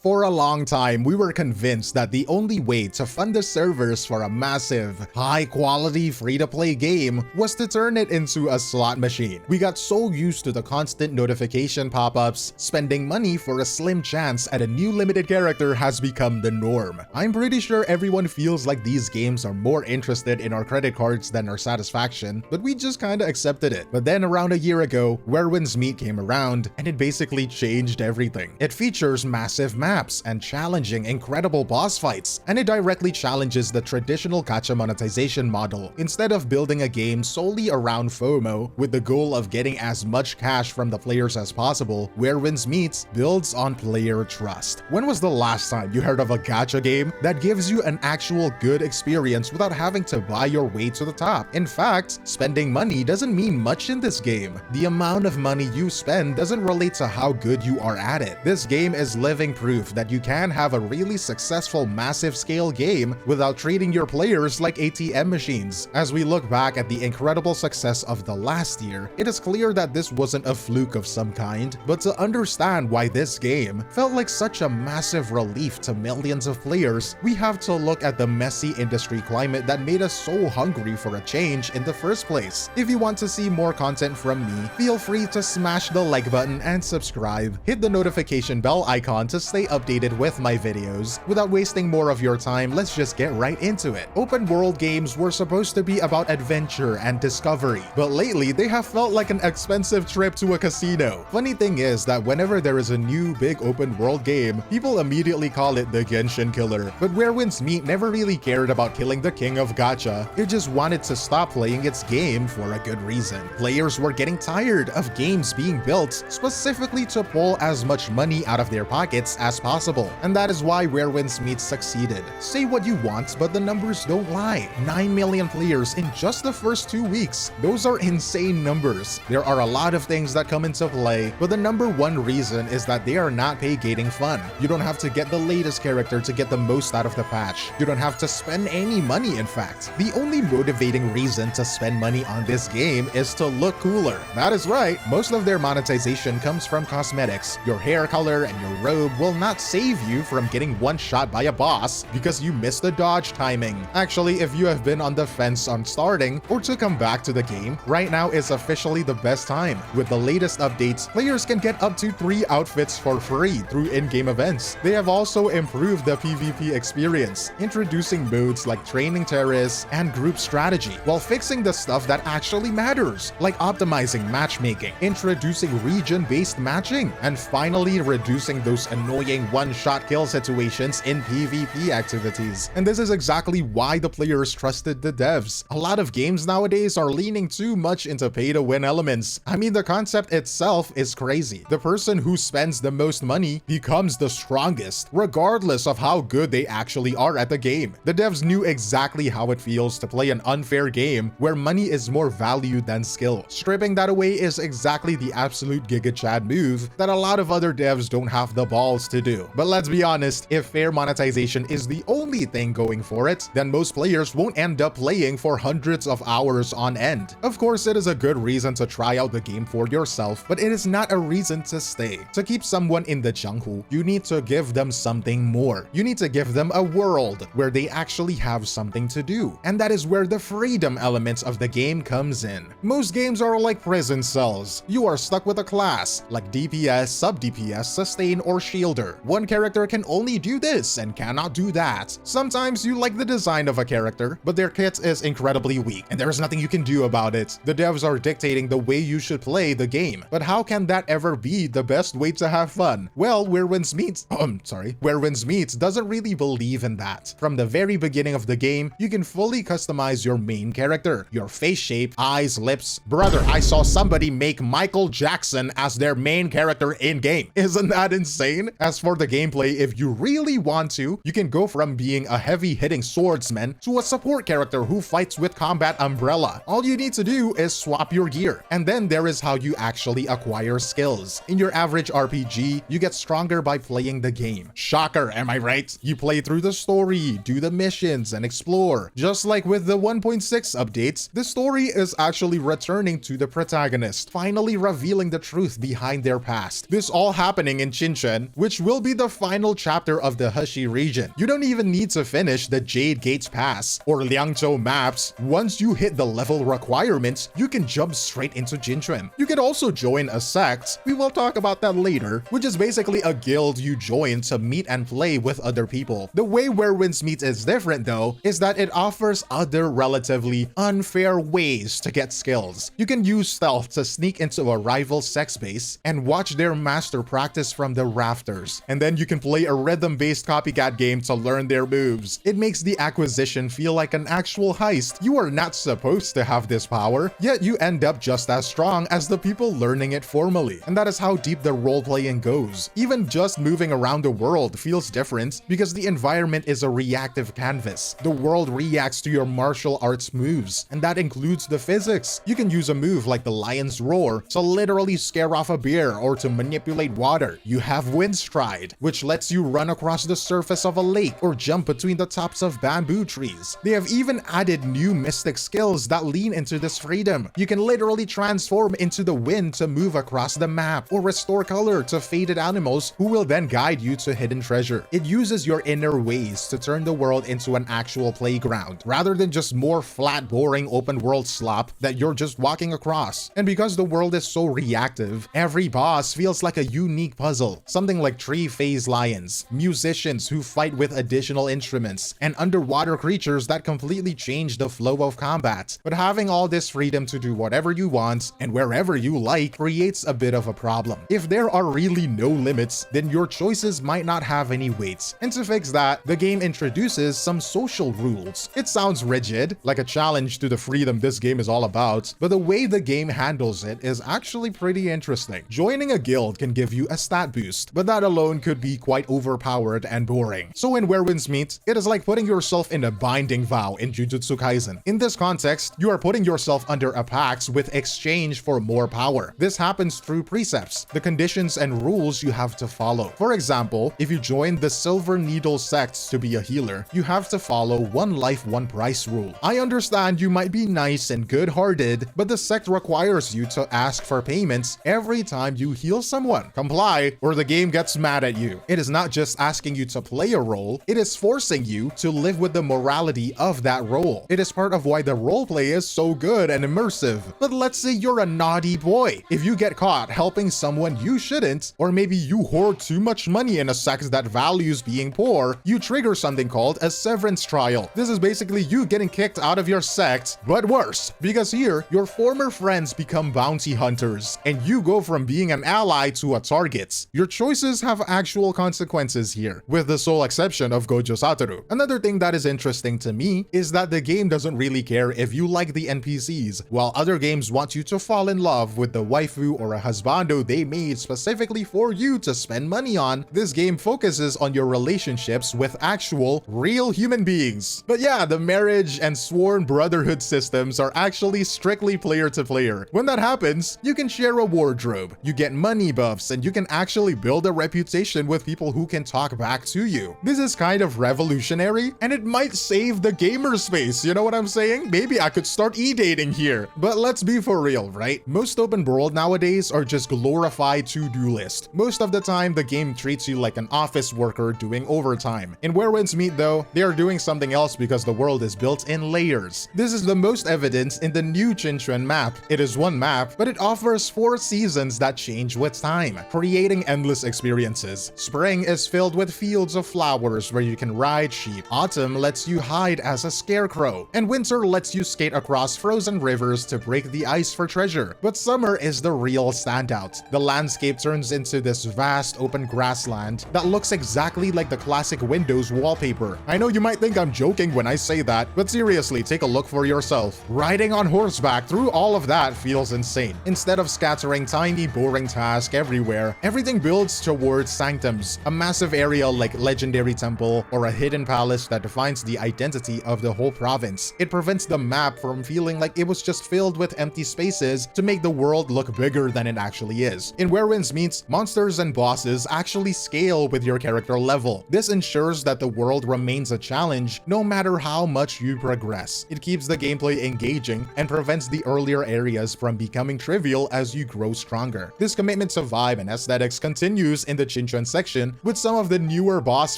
For a long time, we were convinced that the only way to fund the servers for a massive, high-quality, free-to-play game was to turn it into a slot machine. We got so used to the constant notification pop-ups, spending money for a slim chance at a new limited character has become the norm. I'm pretty sure everyone feels like these games are more interested in our credit cards than our satisfaction, but we just kinda accepted it. But then around a year ago, Welkin Moon came around, and it basically changed everything. It features massive maps and challenging, incredible boss fights, and it directly challenges the traditional gacha monetization model. Instead of building a game solely around FOMO with the goal of getting as much cash from the players as possible, Welkin Moon builds on player trust. When was the last time you heard of a gacha game that gives you an actual good experience without having to buy your way to the top? In fact, spending money doesn't mean much in this game. The amount of money you spend doesn't relate to how good you are at it. This game is living proof that you can have a really successful massive scale game without treating your players like ATM machines. As we look back at the incredible success of the last year, it is clear that this wasn't a fluke of some kind, but to understand why this game felt like such a massive relief to millions of players, we have to look at the messy industry climate that made us so hungry for a change in the first place. If you want to see more content from me, feel free to smash the like button and subscribe. Hit the notification bell icon to stay updated with my videos. Without wasting more of your time, let's just get right into it. Open world games were supposed to be about adventure and discovery, but lately they have felt like an expensive trip to a casino. Funny thing is that whenever there is a new big open world game, people immediately call it the Genshin killer. But Welkin Moon never really cared about killing the king of gacha. It just wanted to stop playing its game for a good reason. Players were getting tired of games being built specifically to pull as much money out of their pockets as possible, and that is why Welkin Moon succeeded. Say what you want, but the numbers don't lie. 9 million players in just the first 2 weeks. Those are insane numbers. There are a lot of things that come into play, but the number one reason is that they are not pay gating fun. You don't have to get the latest character to get the most out of the patch. You don't have to spend any money, in fact. The only motivating reason to spend money on this game is to look cooler. That is right, most of their monetization comes from cosmetics. Your hair color and your robe will not save you from getting one shot by a boss because you missed the dodge timing. Actually, if you have been on the fence on starting or to come back to the game, right now is officially the best time. With the latest updates, players can get up to 3 outfits for free through in-game events. They have also improved the PvP experience, introducing modes like training terrorists and group strategy, while fixing the stuff that actually matters, like optimizing matchmaking, introducing region-based matching, and finally reducing those annoying one-shot kill situations in PvP activities. And this is exactly why the players trusted the devs. A lot of games nowadays are leaning too much into pay-to-win elements. I mean, the concept itself is crazy. The person who spends the most money becomes the strongest, regardless of how good they actually are at the game. The devs knew exactly how it feels to play an unfair game where money is more valued than skill. Stripping that away is exactly the absolute Giga Chad move that a lot of other devs don't have the balls to do. But let's be honest, if fair monetization is the only thing going for it, then most players won't end up playing for hundreds of hours on end. Of course, it is a good reason to try out the game for yourself, but it is not a reason to stay. To keep someone in the Jianghu, you need to give them something more. You need to give them a world where they actually have something to do. And that is where the freedom element of the game comes in. Most games are like prison cells. You are stuck with a class, like DPS, sub-DPS, sustain, or shielder. One character can only do this and cannot do that. Sometimes you like the design of a character, but their kit is incredibly weak, and there is nothing you can do about it. The devs are dictating the way you should play the game. But how can that ever be the best way to have fun? Well, Welkin Moon doesn't really believe in that. From the very beginning of the game, you can fully customize your main character, your face shape, eyes, lips. Brother, I saw somebody make Michael Jackson as their main character in-game. Isn't that insane? As for the gameplay, if you really want to, you can go from being a heavy-hitting swordsman to a support character who fights with combat umbrella. All you need to do is swap your gear, and then there is how you actually acquire skills. In your average RPG, you get stronger by playing the game. Shocker, am I right? You play through the story, do the missions, and explore. Just like with the 1.6 updates, the story is actually returning to the protagonist, finally revealing the truth behind their past. This all happening in Chinchuan, which will will be the final chapter of the 𝗖cie region. You don't even need to finish the Jade Gates Pass or Liangzhou maps. Once you hit the level requirements, you can jump straight into Chinchuan. You can also join a sect, we will talk about that later, which is basically a guild you join to meet and play with other people. The way Werewinds Meet is different though, is that it offers other relatively unfair ways to get skills. You can use stealth to sneak into a rival sect's base and watch their master practice from the rafters. And then you can play a rhythm-based copycat game to learn their moves. It makes the acquisition feel like an actual heist. You are not supposed to have this power, yet you end up just as strong as the people learning it formally. And that is how deep the role-playing goes. Even just moving around the world feels different because the environment is a reactive canvas. The world reacts to your martial arts moves, and that includes the physics. You can use a move like the lion's roar to literally scare off a bear or to manipulate water. You have wind stride, which lets you run across the surface of a lake or jump between the tops of bamboo trees. They have even added new mystic skills that lean into this freedom. You can literally transform into the wind to move across the map, or restore color to faded animals who will then guide you to hidden treasure. It uses your inner ways to turn the world into an actual playground, rather than just more flat, boring open world slop that you're just walking across. And because the world is so reactive, every boss feels like a unique puzzle. Something like tree-phase lions, musicians who fight with additional instruments, and underwater creatures that completely change the flow of combat. But having all this freedom to do whatever you want and wherever you like creates a bit of a problem. If there are really no limits, then your choices might not have any weights. And to fix that, the game introduces some social rules. It sounds rigid, like a challenge to the freedom this game is all about, but the way the game handles it is actually pretty interesting. Joining a guild can give you a stat boost, but that alone could be quite overpowered and boring. So in Werewinds Meet, it is like putting yourself in a binding vow in Jujutsu Kaisen. In this context, you are putting yourself under a pact with exchange for more power. This happens through precepts, the conditions and rules you have to follow. For example, if you join the Silver Needle sect to be a healer, you have to follow one life, one price rule. I understand you might be nice and good-hearted, but the sect requires you to ask for payments every time you heal someone. Comply, or the game gets mad at you. It is not just asking you to play a role, it is forcing you to live with the morality of that role. It is part of why the roleplay is so good and immersive. But let's say you're a naughty boy. If you get caught helping someone you shouldn't, or maybe you hoard too much money in a sect that values being poor, you trigger something called a severance trial. This is basically you getting kicked out of your sect, but worse, because here, your former friends become bounty hunters, and you go from being an ally to a target. Your choices have actual consequences here, with the sole exception of Gojo Satoru. Another thing that is interesting to me is that the game doesn't really care if you like the NPCs, while other games want you to fall in love with the waifu or a husbando they made specifically for you to spend money on. This game focuses on your relationships with actual, real human beings. But yeah, the marriage and sworn brotherhood systems are actually strictly player to player. When that happens, you can share a wardrobe, you get money buffs, and you can actually build a reputation with people who can talk back to you. This is kind of revolutionary, and it might save the gamer space, you know what I'm saying? Maybe I could start e-dating here. But let's be for real, right? Most open world nowadays are just glorified to-do list. Most of the time, the game treats you like an office worker doing overtime. In Werewinds Meet though, they are doing something else because the world is built in layers. This is the most evident in the new Chinchuan map. It is one map, but it offers 4 seasons that change with time, creating endless experiences. Spring is filled with fields of flowers where you can ride sheep. Autumn lets you hide as a scarecrow, and winter lets you skate across frozen rivers to break the ice for treasure. But summer is the real standout. The landscape turns into this vast open grassland that looks exactly like the classic Windows wallpaper. I know you might think I'm joking when I say that, but seriously, take a look for yourself. Riding on horseback through all of that feels insane. Instead of scattering tiny boring tasks everywhere, everything builds towards sanctums, a massive area like legendary temple or a hidden palace that defines the identity of the whole province. It prevents the map from feeling like it was just filled with empty spaces to make the world look bigger than it actually is. In Werewinds Meet, monsters and bosses actually scale with your character level. This ensures that the world remains a challenge no matter how much you progress. It keeps the gameplay engaging and prevents the earlier areas from becoming trivial as you grow stronger. This commitment to vibe and aesthetics continues in the Chinchuan section with some of the newer boss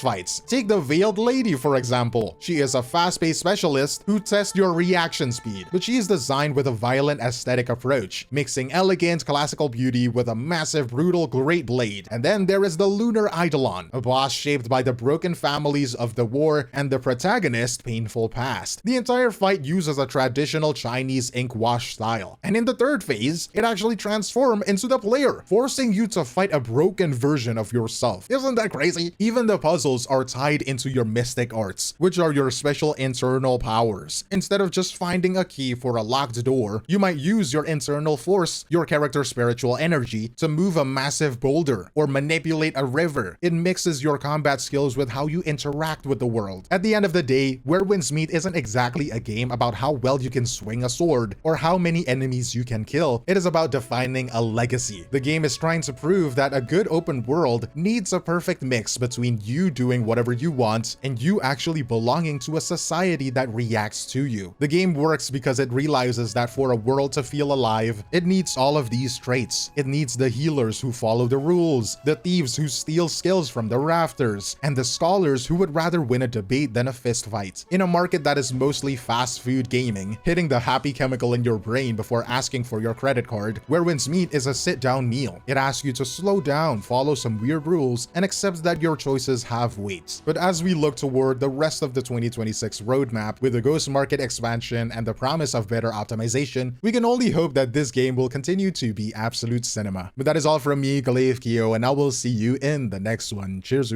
fights. Take the Veiled Lady for example. She is a fast-paced specialist who tests your reaction speed, but she is designed with a violent aesthetic approach, mixing elegant classical beauty with a massive brutal great blade. And then there is the Lunar Eidolon, a boss shaped by the broken families of the war and the protagonist's painful past. The entire fight uses a traditional Chinese ink wash style, and in the third phase, it actually transforms into the player, forcing you to fight a broken version of yourself. Isn't that crazy? Even the puzzles are tied into your mystic arts, which are your special internal powers. Instead of just finding a key for a locked door, you might use your internal force, your character's spiritual energy, to move a massive boulder or manipulate a river. It mixes your combat skills with how you interact with the world. At the end of the day, Where Winds Meet isn't exactly a game about how well you can swing a sword or how many enemies you can kill. It is about defining a legacy. The game is trying to prove that a good open world needs a perfect mix between you doing whatever you want and you actually belonging to a society that reacts to you. The game works because it realizes that for a world to feel alive, it needs all of these traits. It needs the healers who follow the rules, the thieves who steal skills from the rafters, and the scholars who would rather win a debate than a fist fight. In a market that is mostly fast food gaming, hitting the happy chemical in your brain before asking for your credit card, Where Winds Meet is a sit-down meal. It asks you to slow down, follow some weird rules, and accept that your choices have weight. But as we look toward the rest of the 2026 roadmap with the Ghost Market expansion and the promise of better optimization, we can only hope that this game will continue to be absolute cinema. But that is all from me, 𝗖𝗍𝗆𝗆, and I will see you in the next one. Cheers!